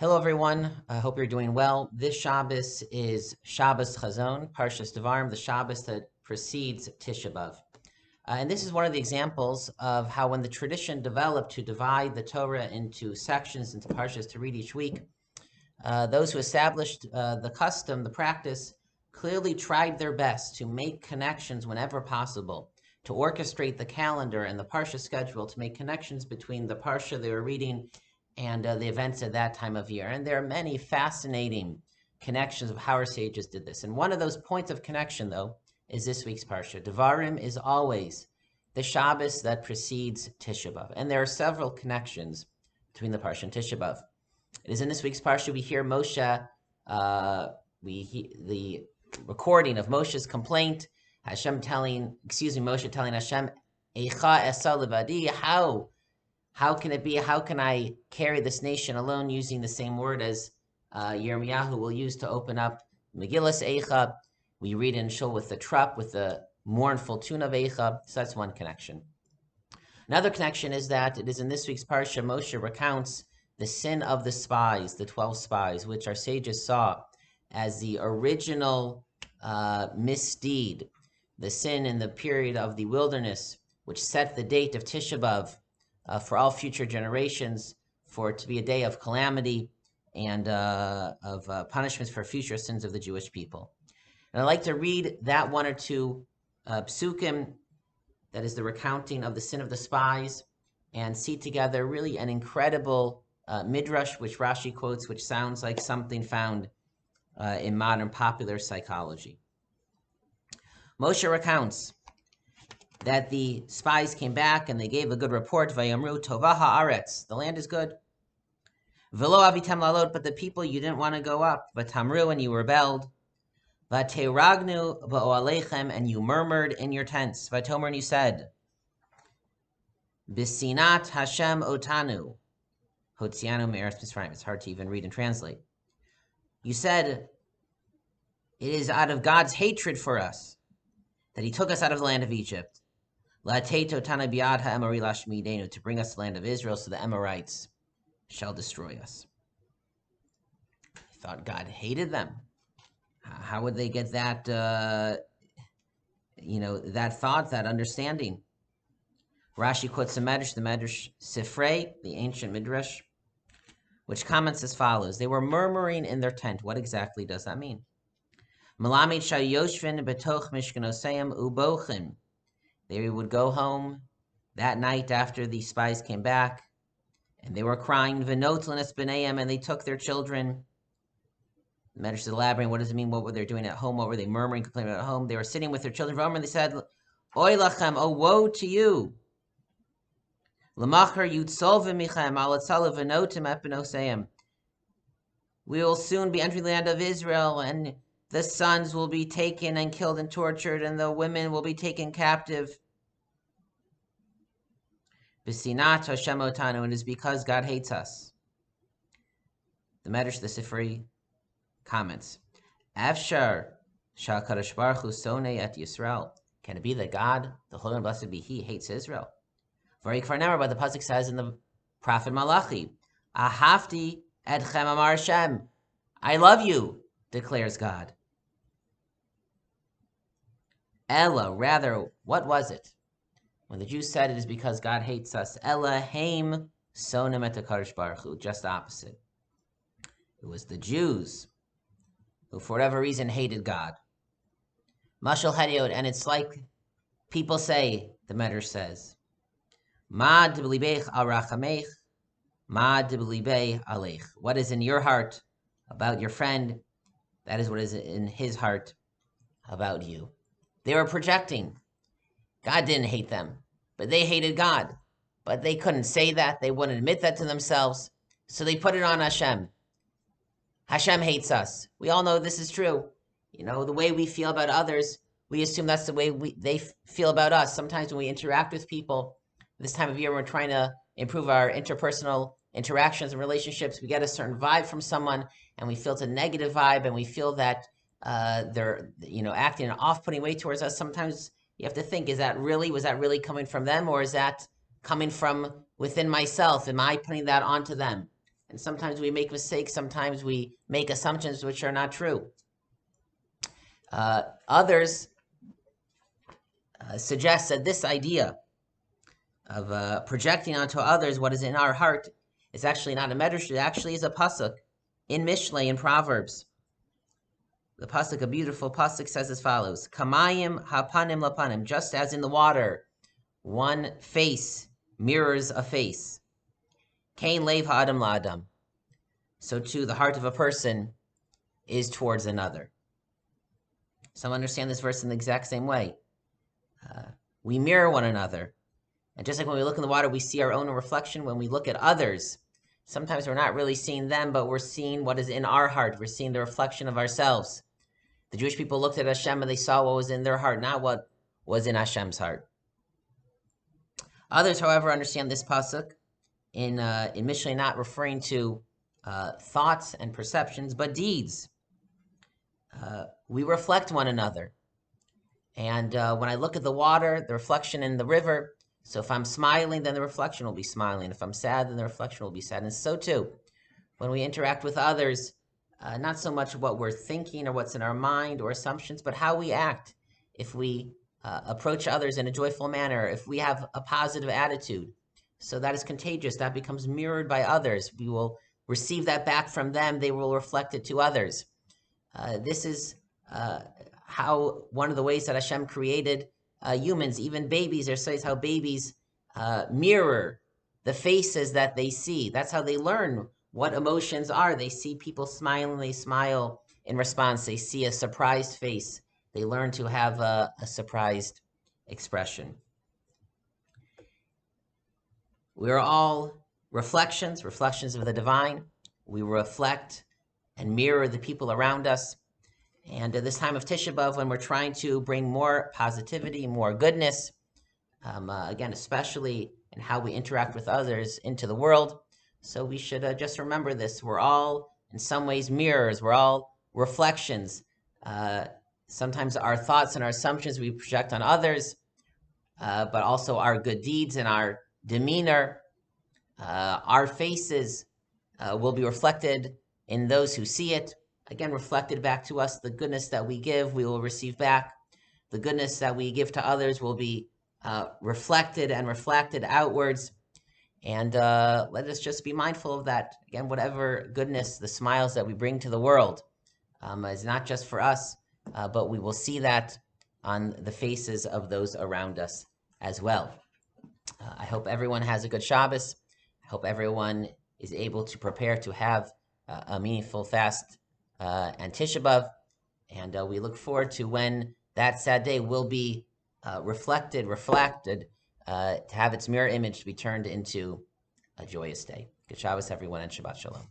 Hello, everyone. I hope you're doing well. This Shabbos is Shabbos Chazon, Parshas Devarim, the Shabbos that precedes Tisha B'Av. And this is one of the examples of how when the tradition developed to divide the Torah into sections, into Parshas to read each week, those who established the custom, the practice, clearly tried their best to make connections whenever possible, to orchestrate the calendar and the Parsha schedule, to make connections between the Parsha they were reading and the events at that time of year. And there are many fascinating connections of how our sages did this. And one of those points of connection, though, is this week's Parsha. Devarim is always the Shabbos that precedes Tisha B'Av. And there are several connections between the Parsha and Tisha B'Av. It is in this week's Parsha we hear Moshe, the recording of Moshe's complaint, Moshe telling Hashem, Eicha esa levadi, how can it be? How can I carry this nation alone, using the same word as Yirmiyahu will use to open up Megillas Eicha? We read in Shul with the trup, with the mournful tune of Eicha. So that's one connection. Another connection is that it is in this week's Parsha, Moshe recounts the sin of the spies, the 12 spies, which our sages saw as the original misdeed, the sin in the period of the wilderness, which set the date of Tisha B'Av for all future generations, for it to be a day of calamity and of punishments for future sins of the Jewish people. And I'd like to read that one or two psukim, that is the recounting of the sin of the spies, and see together really an incredible midrash, which Rashi quotes, which sounds like something found in modern popular psychology. Moshe recounts that the spies came back and they gave a good report. Vayamru tova haaretz, the land is good. Velo avitem lalot, but the people, you didn't want to go up. Vatamru, and you rebelled. Vateiragnu ba'oalechem, and you murmured in your tents. Vatomer, and you said, Bisinat Hashem otanu, hotzianu me'eretz Mitzrayim. It's hard to even read and translate. You said, it is out of God's hatred for us that he took us out of the land of Egypt, to bring us to the land of Israel, so the Amorites shall destroy us. I thought God hated them. How would they get that, that thought, that understanding? Rashi quotes the Medrash Sifrei, the ancient Midrash, which comments as follows. They were murmuring in their tent. What exactly does that mean? Malamid shayoshvin betoch mishkanoseim ubochim. They would go home that night after the spies came back, and they were crying, V'notlanes b'neiim, and they took their children. The Medrash is elaborating, what does it mean? What were they doing at home? What were they murmuring, complaining at home? They were sitting with their children, and they said, Oy lachem, oh woe to you! L'machar yutzol v'michem, alatzal v'notim epinoseim. We will soon be entering the land of Israel, and the sons will be taken and killed and tortured, and the women will be taken captive. B'sinat Hashem otanu, and it is because God hates us. The Medrash, the Sifri, comments, Afshar sha'kadosh baruch hu sonei et Yisrael. Can it be that God, the Holy and Blessed be He, hates Israel? Very kvar but the pasuk says in the prophet Malachi, Ahavti etchem amar Hashem. I love you, declares God. Ella, rather, what was it? When the Jews said it is because God hates us, Ella haim sonem et HaKadosh Baruch Hu, just the opposite. It was the Jews who, for whatever reason, hated God. Mashal Hadiot, and it's like people say, the Medrash says, Ma d'b'libeich al rachamech, ma d'b'libei aleich. What is in your heart about your friend, that is what is in his heart about you. They were projecting. God didn't hate them, but they hated God. But they couldn't say that. They wouldn't admit that to themselves. So they put it on Hashem. Hashem hates us. We all know this is true. The way we feel about others, we assume that's the way they feel about us. Sometimes when we interact with people, this time of year, we're trying to improve our interpersonal interactions and relationships. We get a certain vibe from someone, and we feel it's a negative vibe, and we feel that they're, acting in an off-putting way towards us. Sometimes you have to think, was that really coming from them, or is that coming from within myself? Am I putting that onto them? and sometimes we make mistakes, sometimes we make assumptions which are not true. Others suggest that this idea of projecting onto others what is in our heart is actually not a medrash, it actually is a pasuk in Mishlei, in Proverbs. The pasuk, a beautiful pasuk, says as follows: Kamayim hapanim lapanim, just as in the water, one face mirrors a face. Kain leiv ha'adam la'adam, so too the heart of a person is towards another. Some understand this verse in the exact same way. We mirror one another. And just like when we look in the water, we see our own reflection. When we look at others, sometimes we're not really seeing them, but we're seeing what is in our heart. We're seeing the reflection of ourselves. The Jewish people looked at Hashem and they saw what was in their heart, not what was in Hashem's heart. Others, however, understand this pasuk in Mishlei not referring to thoughts and perceptions, but deeds. We reflect one another. And when I look at the water, the reflection in the river, so if I'm smiling, then the reflection will be smiling. If I'm sad, then the reflection will be sad. And so too, when we interact with others, not so much what we're thinking or what's in our mind or assumptions, but how we act. If we approach others in a joyful manner, if we have a positive attitude, so that is contagious. That becomes mirrored by others. We will receive that back from them. They will reflect it to others. This is how one of the ways that Hashem created humans, even babies. There says how babies mirror the faces that they see. That's how they learn what emotions are. They see people smiling, they smile in response. They see a surprised face, they learn to have a surprised expression. We are all reflections of the divine. We reflect and mirror the people around us. And at this time of Tisha B'Av, when we're trying to bring more positivity, more goodness, again, especially in how we interact with others into the world, so we should just remember this. We're all, in some ways, mirrors. We're all reflections. Sometimes our thoughts and our assumptions we project on others, but also our good deeds and our demeanor, our faces will be reflected in those who see it. Again, reflected back to us. The goodness that we give, we will receive back. The goodness that we give to others will be reflected and reflected outwards. And let us just be mindful of that. Again, whatever goodness, the smiles that we bring to the world is not just for us, but we will see that on the faces of those around us as well. I hope everyone has a good Shabbos. I hope everyone is able to prepare to have a meaningful fast and Tisha B'Av. And we look forward to when that sad day will be reflected, to have its mirror image to be turned into a joyous day. Good Shabbos, everyone, and Shabbat Shalom.